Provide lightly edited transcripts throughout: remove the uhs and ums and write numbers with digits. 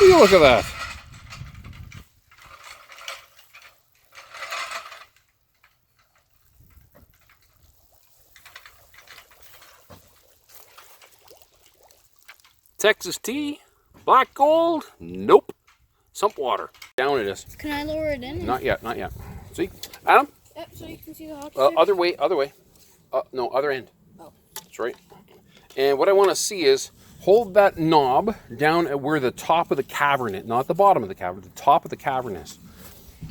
Look at that. Texas tea? Black gold? Nope. Sump water. Down it is. Can I lower it in? Not yet, not yet. See? Adam? Yep, so you can see the hot Other way, other way. No, other end. Oh. That's right. And what I want to see is hold that knob down at where the top of the cavern is. Not the bottom of the cavern, the top of the cavern is.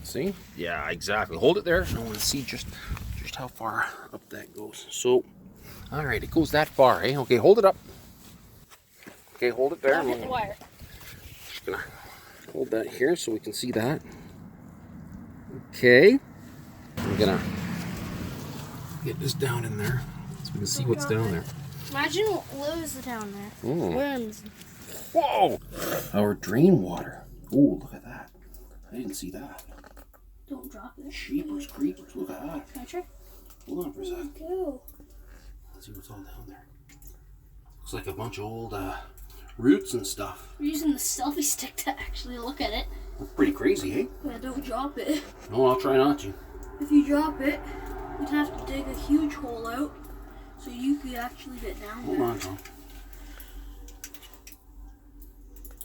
See? Yeah, exactly. Hold it there. I want to see just how far up that goes. So, all right, it goes that far, eh? Okay, hold it up. Okay, hold it there. Don't hit the wire. Just gonna hold that here so we can see that. Okay. I'm gonna get this down in there so we can see what's down there. Imagine what lives down there. Worms. Whoa! Our drain water. Oh, look at that. I didn't see that. Don't drop it. Sheepers, creepers, look at that. Can I try? Hold on for a second. Go. Let's see what's all down there. Looks like a bunch of old roots and stuff. We're using the selfie stick to actually look at it. That's pretty crazy, eh? Yeah, don't drop it. No, I'll try not to. If you drop it, you'd have to dig a huge hole out so you could actually get down there. Hold on, Tom.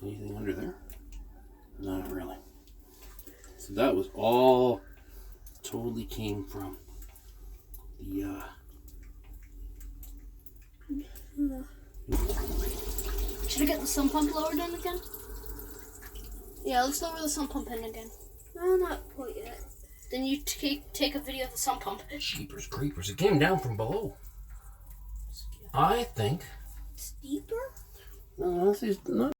Anything under there? Not really. So that was all totally came from the Should I get the sump pump lowered in again? Yeah, let's lower the sump pump in again. No, not quite yet. Then you take a video of the sump pump. Jeepers creepers. It came down from below. I think. It's deeper? No, this is not.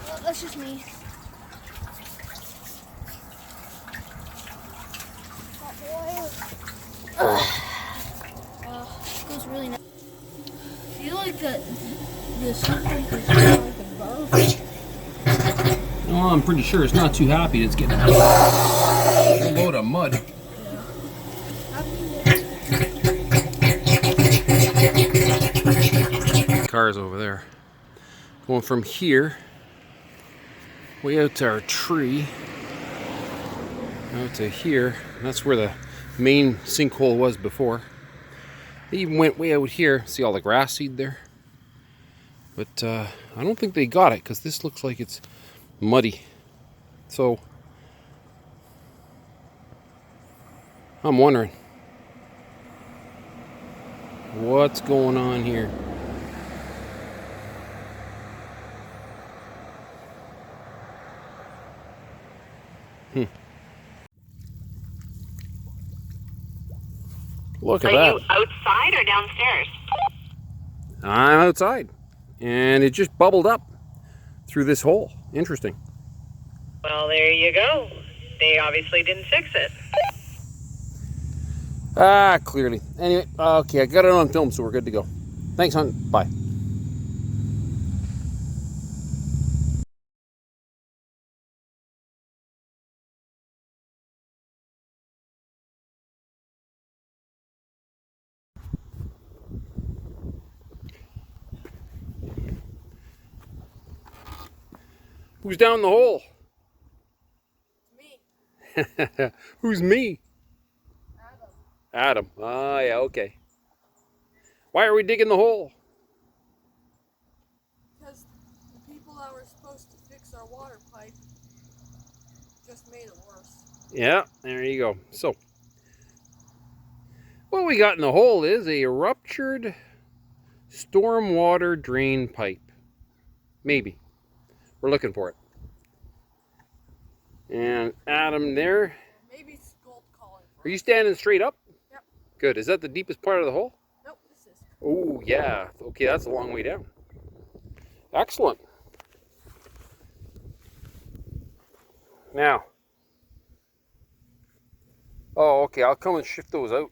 Well, that's just me. It goes really nice. I feel like the sump pump is like above. Well, I'm pretty sure it's not too happy that it's getting a load of mud. Cars over there. Going from here way out to our tree, out to here. That's where the main sinkhole was before. They even went way out here. See all the grass seed there? But I don't think they got it because this looks like it's muddy. So I'm wondering what's going on here. Look at that. Are you outside or downstairs? I'm outside. And it just bubbled up through this hole. Interesting. Well, there you go. They obviously didn't fix it. Ah, clearly. Anyway, okay, I got it on film, so we're good to go. Thanks, hon. Bye. Who's down the hole? Me. Who's me? Adam. Adam. Ah, yeah, okay. Why are we digging the hole? Because the people that were supposed to fix our water pipe just made it worse. Yeah, there you go. So, what we got in the hole is a ruptured stormwater drain pipe. Maybe. We're looking for it. And Adam there. Maybe it's gold calling for Are you us. standing straight up? Yep. Good. Is that the deepest part of the hole? Nope, this is. Oh, yeah. Okay, that's a long way down. Excellent. Now. Oh, okay. I'll come and shift those out.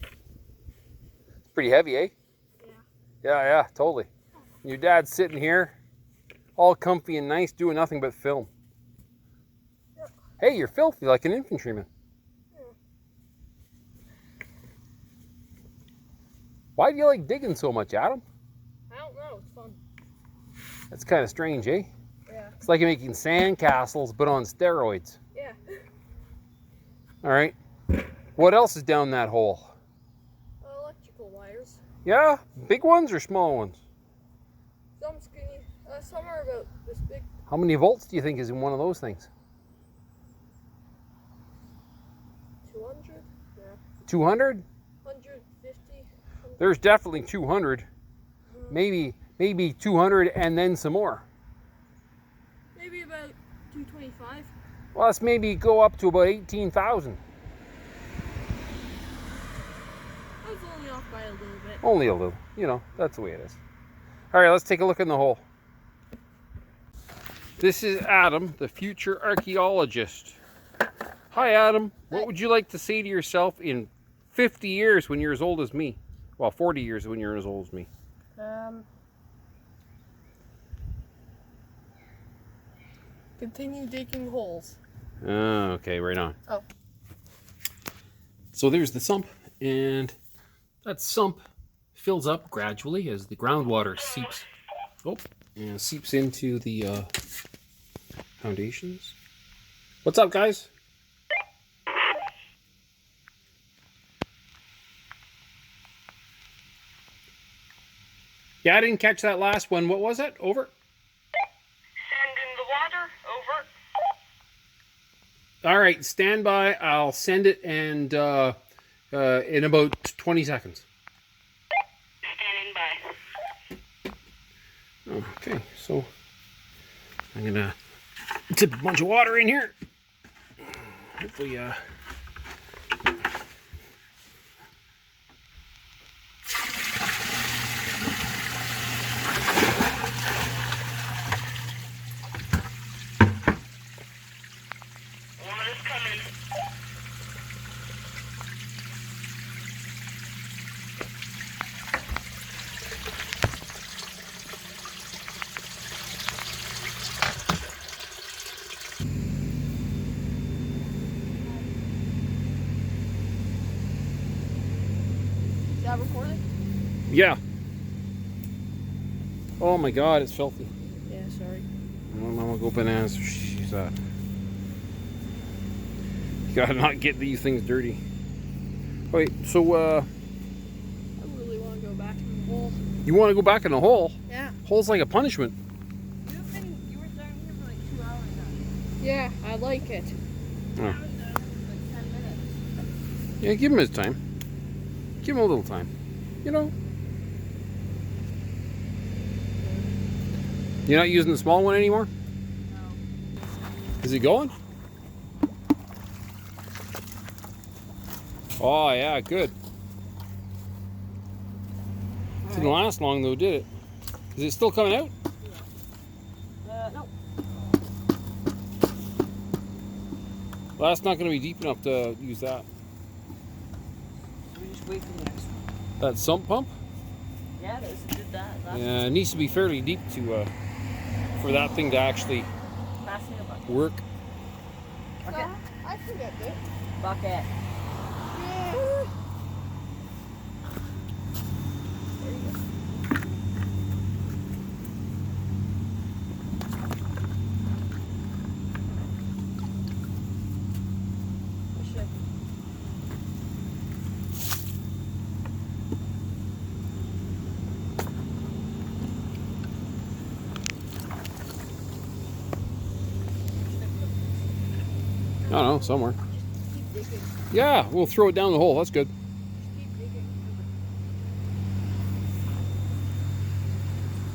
It's pretty heavy, eh? Yeah. Yeah, totally. Your dad's sitting here, all comfy and nice, doing nothing but film. Yep. Hey, you're filthy like an infantryman. Yeah. Why do you like digging so much, Adam? I don't know. It's fun. That's kind of strange, eh? Yeah. It's like making sand castles, but on steroids. Yeah. All right. What else is down that hole? Electrical wires. Yeah? Big ones or small ones? Some skinny. Some are about this big. How many volts do you think is in one of those things? 200? Yeah. 200? 150? There's definitely 200. Maybe 200 and then some more. Maybe about 225. Well, let's maybe go up to about 18,000. I was only off by a little bit. Only a little. You know, that's the way it is. All right, let's take a look in the hole. This is Adam, the future archaeologist. Hi, Adam. What would you like to say to yourself in 50 years when you're as old as me? Well, 40 years when you're as old as me. Continue digging holes. Oh, okay, right on. Oh. So there's the sump, and that sump fills up gradually as the groundwater seeps. And seeps into the foundations. What's up, guys? Yeah, I didn't catch that last one. What was it? Over? Send in the water. Over. All right, stand by. I'll send it and in about 20 seconds. Standing by. Okay, so I'm gonna tip a bunch of water in here. Hopefully, Water's coming. Is that recording? yeah. Oh my God, it's filthy. Yeah, sorry. I'm gonna go bananas. She's You gotta not get these things dirty. Wait, so I really want to go back in the hole. you want to go back in the hole? Yeah. Hole's like a punishment. You were down here for like 2 hours now. Yeah, I like it. Oh. I was down here for like 10 minutes. Yeah, give him his time. Give him a little time. You know. You're not using the small one anymore? No. Is he going? Oh yeah, good. Didn't last long though, did it? Is it still coming out? No. Well, that's not going to be deep enough to use that. We just wait for the next one. That sump pump? Yeah, it is. It did that. Yeah, it needs to be fairly deep to for that thing to actually Passing a bucket. work. Bucket. I can get this. Bucket. Yeah. I don't know, somewhere. Keep digging. Yeah, we'll throw it down the hole. That's good. Keep digging.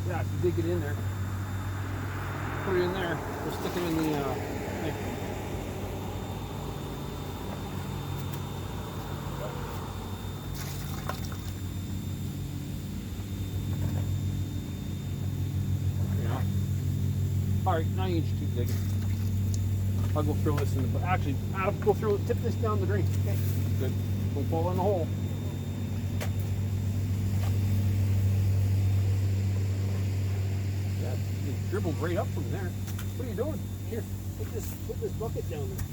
Yeah, if you dig it in there, put it in there. We'll stick it in the thing. Yeah. All right, now you just keep digging. I'll go throw this in the. Actually, I'll go throw. Tip this down the drain. Okay. Good. Don't fall in the hole. Yeah, it dribbled right up from there. What are you doing? Here, put this bucket down there.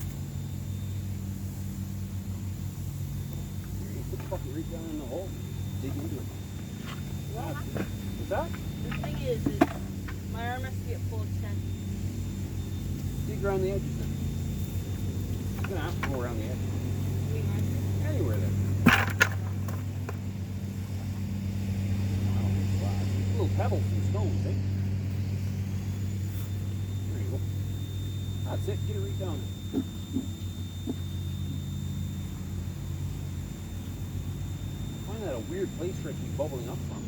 Here, you put the bucket right down in the hole. Dig into it. What's that? The thing is my arm has to be at full extent. Dig around the edges then. I'm gonna have to go around the edges. Anywhere there. Wow. Little pebbles and stones, eh? There you go. That's it. Get it right down there. I find that a weird place for it to be bubbling up from.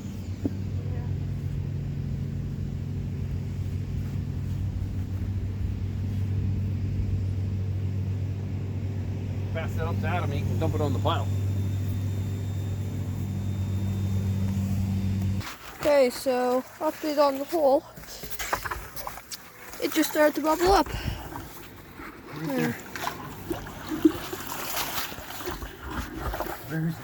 Pass that up to Adam and he can dump it on the pile. Okay, so update on the hole. It just started to bubble up. Right there. Where is it?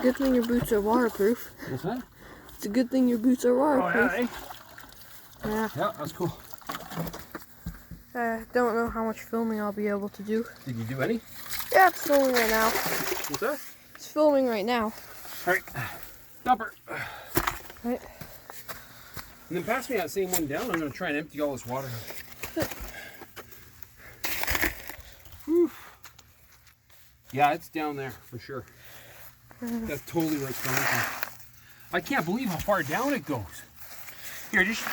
Good thing your boots are waterproof. What's that? It's a good thing your boots are waterproof. Oh, yeah, eh? Yeah. Yeah, that's cool. Don't know how much filming I'll be able to do. Did you do any? Yeah, it's filming right now. What's that? It's filming right now. Alright. Dumper. Right. And then pass me that same one down. I'm going to try and empty all this water out. Whew. Yeah, it's down there for sure. That's totally where it's going from. I can't believe how far down it goes. Here, just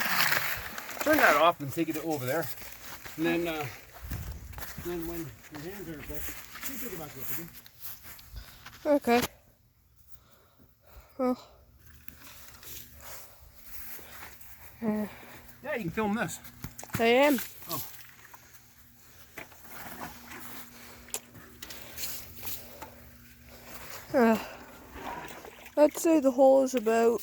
turn that off and take it over there. And then when your hands are back, you take it back up again. Okay. Well. Yeah, you can film this. I am. Oh. I'd say the hole is about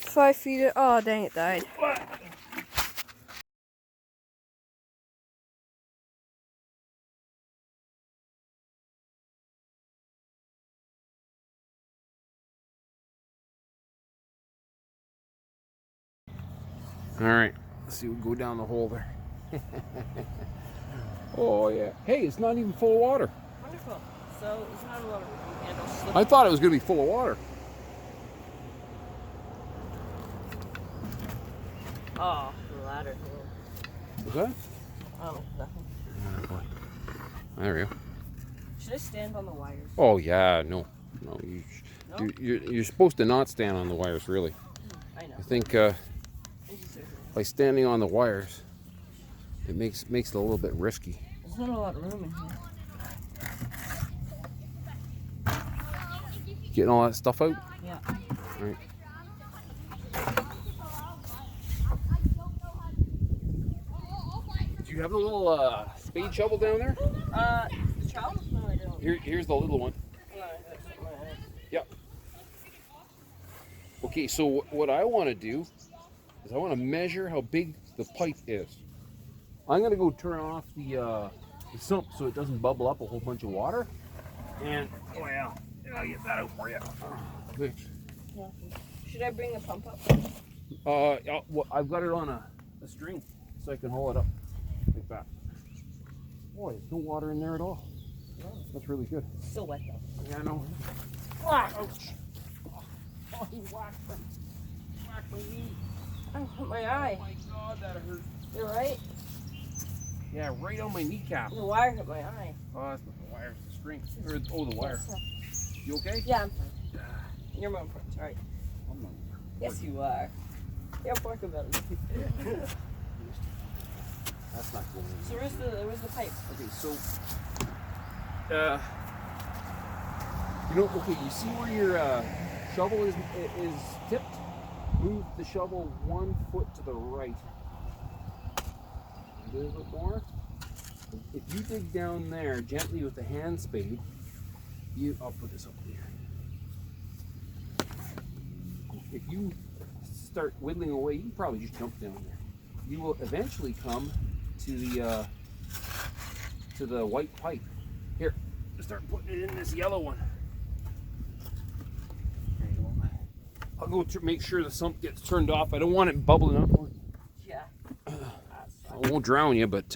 5 feet. Oh, dang, it died. What? All right, let's see. We'll go down the hole there. Oh yeah. Hey, it's not even full of water. Wonderful. So it's not a lot of room and it'll slip. I thought it was going to be full of water. Oh, the ladder. Was that? Oh, nothing. There we go. Should I stand on the wires? Oh yeah, no. No? You're supposed to not stand on the wires, really. I know. I think by standing on the wires, it makes it a little bit risky. There's not a lot of room in here. Getting all that stuff out. Yeah. All right. Do you have a little spade shovel down there? The child? No, I don't. Here's the little one. No, that's not mine. Yep. Okay, so what I want to do is I want to measure how big the pipe is. I'm going to go turn off the sump so it doesn't bubble up a whole bunch of water. And, oh yeah, I'll get that out for you. Thanks. Yeah. Should I bring the pump up? Yeah, well, I've got it on a string so I can haul it up like that. Boy, there's no water in there at all. No. That's really good. It's still wet though. Yeah, I know. Ah, Ouch. Oh, he whacked my knee. I hit my eye. Oh my God, that hurt. You're right. Yeah, right on my kneecap. The wire hit my eye. Oh, that's not the wire, it's the string. Or, oh, the wire. You okay? Yeah, I'm fine. You're more important. Sorry. I'm not. Yes, you are. You're important about it. That's not going in. So where's the pipe? Okay, so okay, you see where your shovel is tipped? Move the shovel 1 foot to the right. A little bit more. If you dig down there gently with the hand spade, I'll put this up here. If you start whittling away, you can probably just jump down there. You will eventually come to the white pipe. Here, start putting it in this yellow one. There you go. I'll go make sure the sump gets turned off. I don't want it bubbling up. Yeah. I won't drown you, but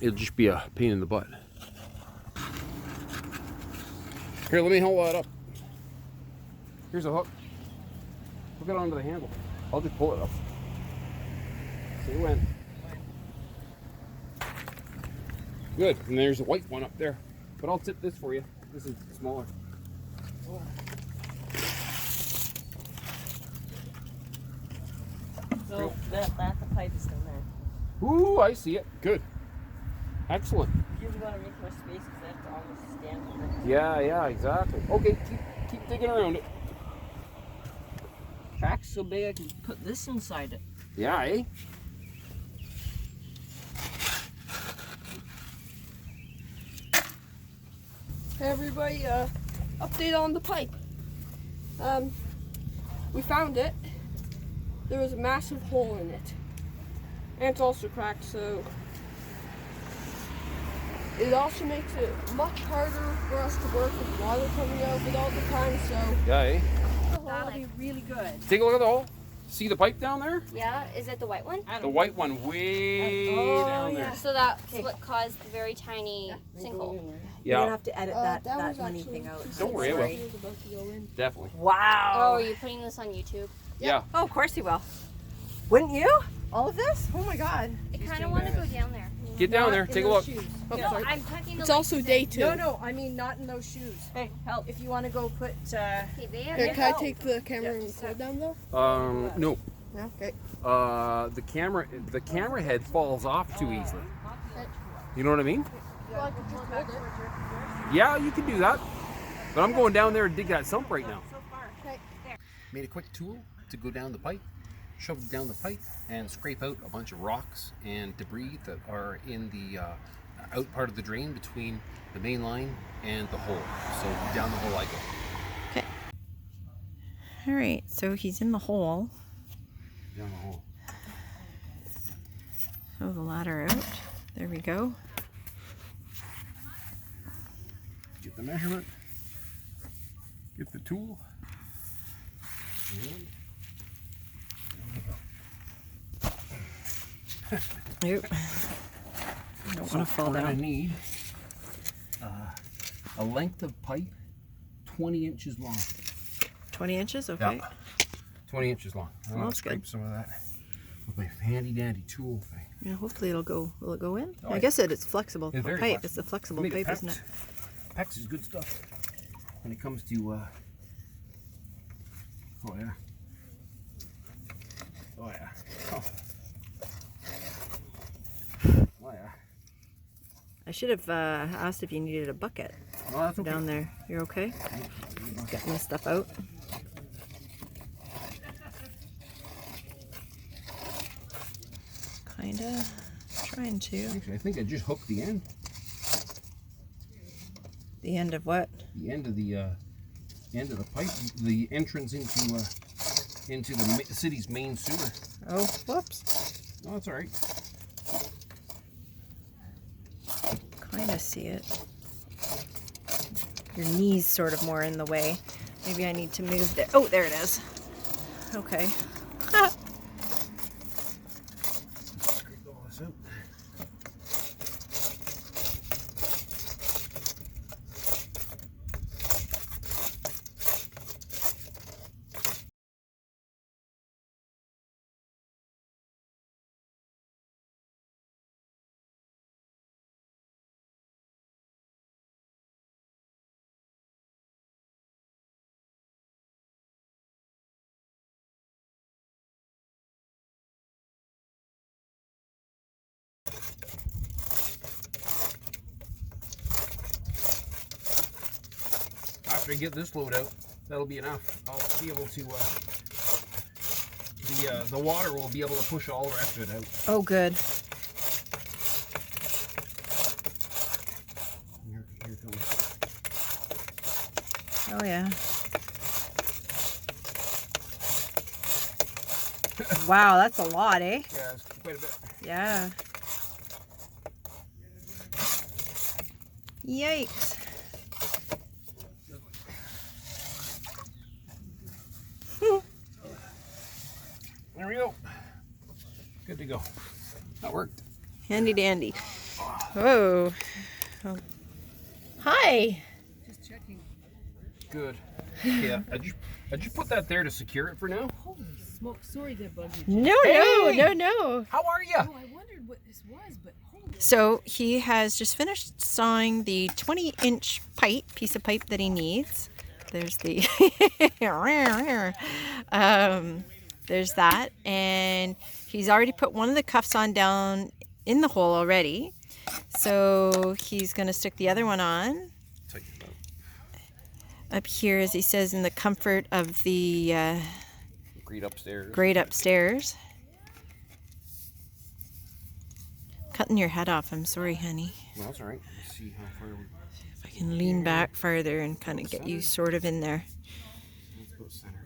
it'll just be a pain in the butt. Here, let me hold that up. Here's a hook. Hook it onto the handle. I'll just pull it up. See when. Good, and there's a white one up there. But I'll tip this for you. This is smaller. So that the pipe is in there. Ooh, I see it. Good. Excellent. You just want to make more space because I have to almost stand on it. Yeah, exactly. Okay, keep digging around it. Track's so big I can put this inside it. Yeah, eh? Hey everybody, update on the pipe. We found it. There was a massive hole in it. And it's also cracked, so it also makes it much harder for us to work with water coming out of it all the time, so Yeah, eh? That'll be really good. Take a look at the hole. See the pipe down there? Yeah, is it the white one? The white one way down there. So that's what caused the very tiny sinkhole. You're gonna Yeah, have to edit that that was money actually- thing out. don't worry, I will. it was about to go in. Definitely. Oh, Wow. are you putting this on YouTube? Yeah. Oh, of course you will. Wouldn't you? All of this? Oh my God. I kind of want to go down there. Get down there, take a look. Oh, No, sorry. I'm talking. It's also day 2. No, I mean not in those shoes. Hey, help. If you want to go put, Okay, there. Here, can I take the camera and slow down though? No. No? Okay. The camera head falls off too easily. You know what I mean? Well, I could just hold it. Yeah, you can do that. But I'm going down there and dig that sump right now. Okay. Made a quick tool to go down the pipe, shove it down the pipe, and scrape out a bunch of rocks and debris that are in the out part of the drain between the main line and the hole. So down the hole I go. Okay. All right, so he's in the hole. Down the hole. Throw the ladder out. There we go. Get the measurement. Get the tool. And Nope. I don't want to fall we're gonna down. need a length of pipe 20 inches long. 20 inches? Okay. Yeah. 20 inches long. I'm gonna that's scrape good. some of that with my handy dandy tool thing. Yeah, hopefully it'll go. Will it go in? Oh, I yeah. guess it's flexible. It's The very pipe. flexible. It's a flexible Made it pipe, isn't it? PEX is good stuff when it comes to oh yeah. Oh yeah. Oh, oh yeah. I should have asked if you needed a bucket No, that's okay. down there. You're okay? Getting this stuff out. Kinda. Trying to. Actually, I think I just hooked the end. The end of what? The end of the pipe. The entrance into the city's main sewer. Oh, whoops. No, that's all right. Kinda see it. Your knee's sort of more in the way. Maybe I need to move there. Oh, there it is. Okay. Scrape all this out. After I get this load out, that'll be enough. I'll be able to the water will be able to push all the rest of it out. Oh, good. Here it comes. Oh, yeah. Wow, that's a lot, eh? Yeah, it's quite a bit. Yeah. Yikes. you go. That worked. Handy dandy. Whoa. Oh. Hi. Just checking. Good. Yeah. Did you put that there to secure it for now? Holy smoke! Sorry to bug you. No, Hey! no. How are you? Oh, I wondered what this was, but holy. So he has just finished sawing the 20-inch piece of pipe that he needs. There's the there's that, and he's already put one of the cuffs on down in the hole already. So he's going to stick the other one on up here, as he says, in the comfort of the grate upstairs. Cutting your head off. I'm sorry, honey. Well, that's all right. Let's see how far we. If I can lean back farther and kind of get you sort of in there. Let's go center.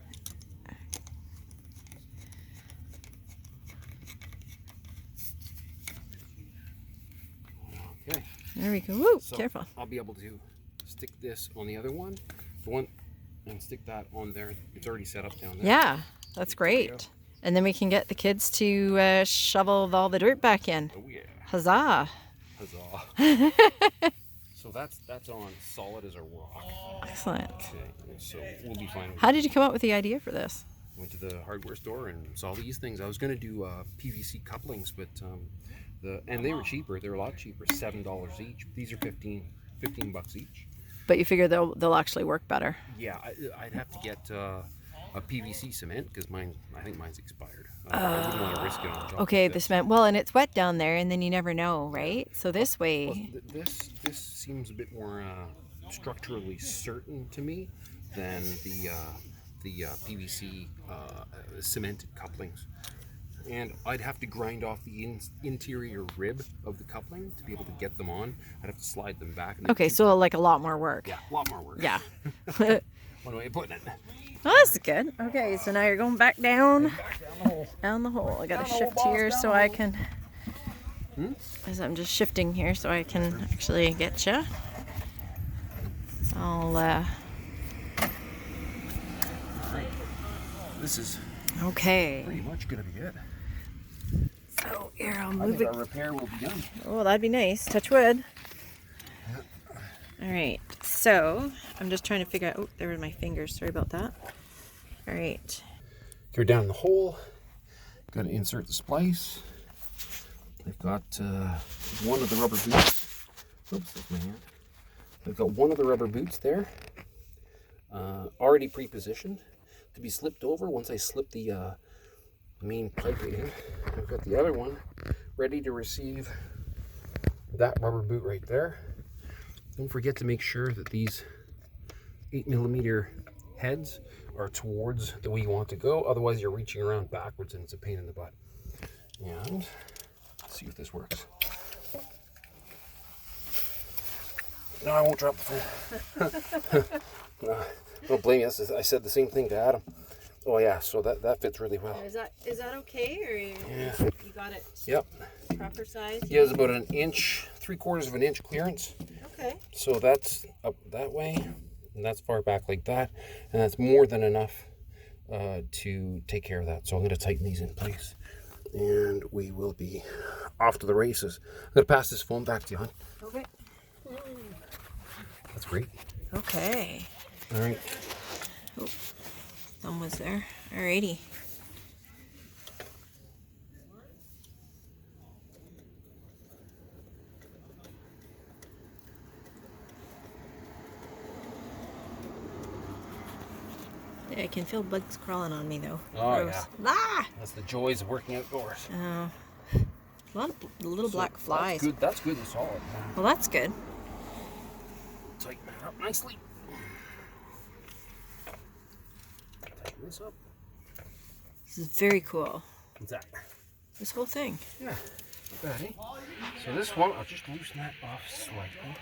Okay. There we go. Woo, So careful. I'll be able to stick this on the other one, and stick that on there. It's already set up down there. Yeah, that's great. And then we can get the kids to shovel all the dirt back in. Oh yeah. Huzzah. Huzzah. So that's on solid as a rock. Excellent. Okay, so we'll be fine. How did you come up with the idea for this? Went to the hardware store and saw these things. I was going to do PVC couplings, but and they were cheaper. They're a lot cheaper, $7 each. These are 15 bucks each. But you figure they'll actually work better. Yeah, I'd have to get a PVC cement because I think mine's expired. I wouldn't want to risk it on top. Okay, of the cement. Well, and it's wet down there, and then you never know, right? So this way. Well, this seems a bit more structurally certain to me than the PVC cemented couplings. And I'd have to grind off the interior rib of the coupling to be able to get them on. I'd have to slide them back. Okay, so like a lot more work. Yeah, a lot more work. Yeah. One way of putting it. Well, that's good. Okay, so now you're going back down. Down the hole. I gotta shift here so I can. As I'm just shifting here so I can actually get you. I'll. This is Okay. pretty much gonna be it. So here, I'll I move think it. our repair will be done. Oh, that'd be nice. Touch wood. All right. So I'm just trying to figure out. Oh, there were my fingers. Sorry about that. All right. Go down the hole. Got to insert the splice. I've got one of the rubber boots. Oops, that's my hand. I've got one of the rubber boots there, already pre-positioned to be slipped over once I slip the main pipe in. I've got the other one ready to receive that rubber boot right there. Don't forget to make sure that these 8mm heads are towards the way you want to go. Otherwise, you're reaching around backwards and it's a pain in the butt. And let's see if this works. No, I won't drop the phone. No, don't blame you. I said the same thing to Adam. Oh yeah, so that fits really well. Is that okay, or Yeah. you got it Yep. proper size? Yeah, it's about 3/4 of an inch clearance. Okay. So that's up that way, and that's far back like that, and that's more than enough to take care of that. So I'm going to tighten these in place, and we will be off to the races. I'm going to pass this phone back to you, hon. Okay. That's great. Okay. All right. Oh, thumb was there. Alrighty. Yeah, I can feel bugs crawling on me though. Oh, Gross. yeah. Ah! That's the joys of working outdoors. A lot of little black flies. That's good. That's good and solid. Well, that's good. Tighten that up nicely. Tighten this up. This is very cool. What's that? This whole thing. Yeah. Not bad, eh? So this one, I'll just loosen that off slightly.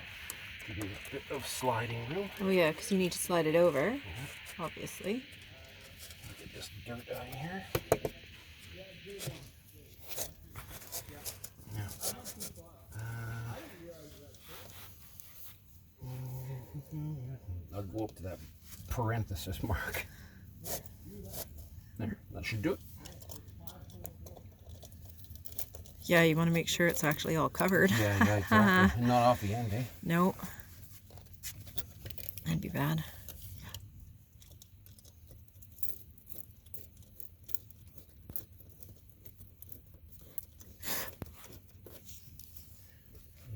Give me a bit of sliding room. Oh yeah, because you need to slide it over, obviously. Get this dirt out of here. I'll go up to that parenthesis mark. There, that should do it. Yeah, you want to make sure it's actually all covered. Yeah, exactly. Not off the end, eh? Nope. That'd be bad.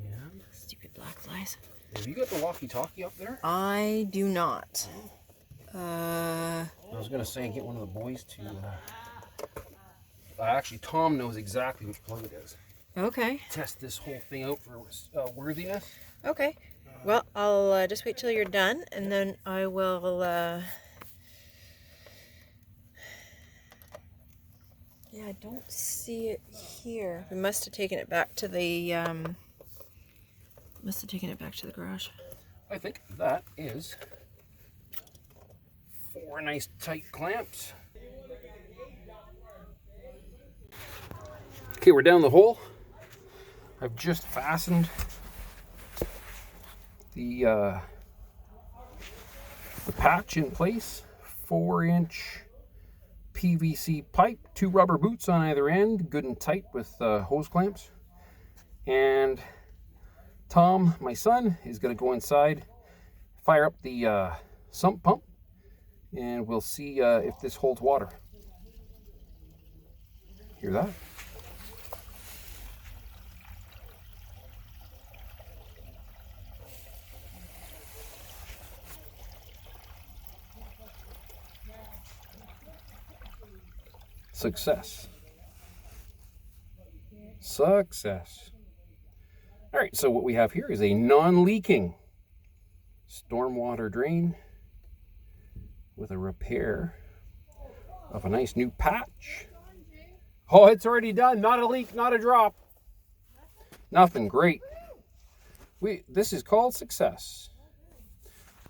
Yeah. Stupid black flies. Have you got the walkie-talkie up there? I do not. I was gonna say get one of the boys to. Actually, Tom knows exactly which plug it is. Okay. Test this whole thing out for worthiness. Okay. Well, I'll just wait till you're done, and then I will. Yeah, I don't see it here. We must have taken it back to the. Must have taken it back to the garage. I think that is 4 nice tight clamps. Okay, we're down the hole. I've just fastened the patch in place. 4-inch PVC pipe, 2 rubber boots on either end, good and tight with hose clamps. And Tom, my son, is going to go inside, fire up the sump pump, and we'll see if this holds water. Hear that? Success. Success. All right, so what we have here is a non-leaking stormwater drain with a repair of a nice new patch. Oh, it's already done. Not a leak, not a drop. Nothing. Great. This is called success.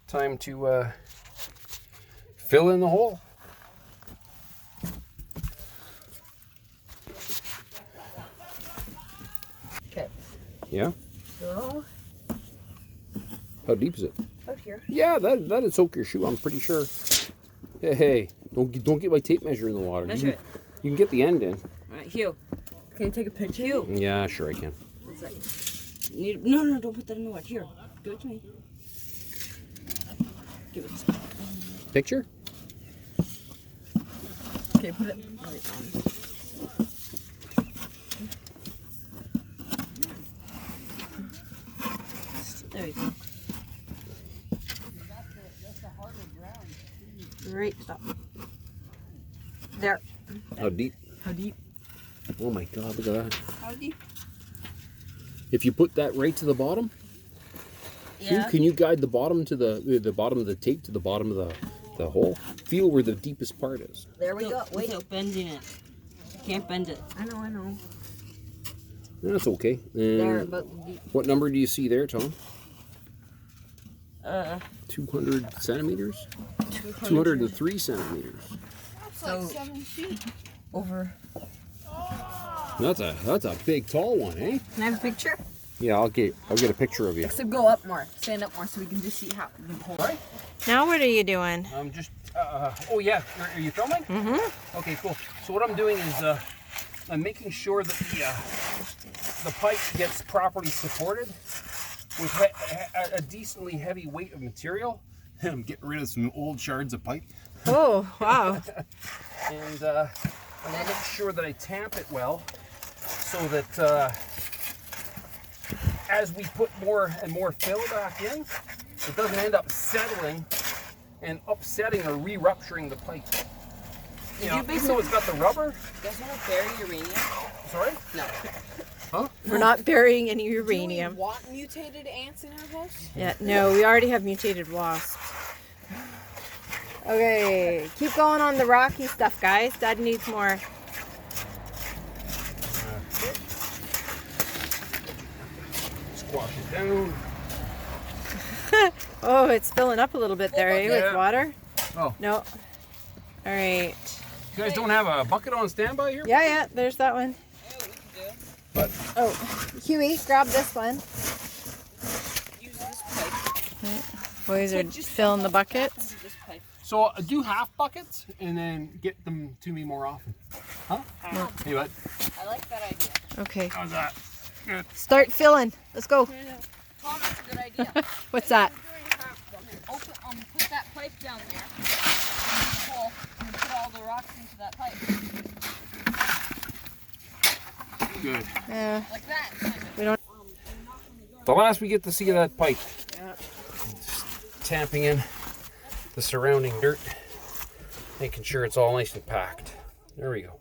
Time to fill in the hole. Okay. Yeah. So, How deep is it? out here. Yeah, that'd soak your shoe. I'm pretty sure. Hey, don't get my tape measure in the water. Measure it. You can get the end in. Alright, Hugh. Can you take a picture? Hugh. Yeah, sure I can. What's that? No, don't put that in the water. Here, give it to me. Give it. Picture? Okay, put it. Right on. There we go. Right, stop. There. How deep? How deep? Oh my God, look at that. How deep? If you put that right to the bottom, Yeah. can you guide the bottom to the bottom of the tape to the bottom of the hole? Feel where the deepest part is. There we go. Wait. Without bending it. You can't bend it. I know. That's okay. There, And about deep. what number do you see there, Tom? 200 centimeters? 203 centimeters. That's like 7 feet. Over. That's a big tall one, eh? Can I have a picture? Yeah, I'll get a picture of you. So go up more. Stand up more so we can just see how the hole. Right? Now what are you doing? I'm just. Oh yeah, are you filming? Mm-hmm. Okay, cool. So what I'm doing is I'm making sure that the pipe gets properly supported with a decently heavy weight of material. I'm getting rid of some old shards of pipe, Oh, wow. and I'm gonna make sure that I tamp it well, so that as we put more and more fill back in, it doesn't end up settling and upsetting or re-rupturing the pipe. You know, even though it's got the rubber. You guys want to bury uranium? Sorry? No. Huh? We're not burying any uranium. Do we want mutated ants in our house? Yeah, no, we already have mutated wasps. Okay, keep going on the rocky stuff, guys. Dad needs more. Squash it down. Oh, it's filling up a little bit there, eh, Yeah. with water? Oh. No. All right. You guys don't have a bucket on standby here? Yeah, there's that one. But Oh, Huey, grab this one. Use this pipe. Boys are filling the buckets. This pipe. so do half buckets and then get them to me more often. Huh? Hey, bud. I like that idea. Okay. How's that? Good. Start filling. Let's go. Tom, that's a good idea. What's that? Open, put that pipe down there. Hole, and put all the rocks into that pipe. Good. Yeah. Like that. We don't. The last we get to see of that pipe. Just tamping in the surrounding dirt, making sure it's all nice and packed. There we go.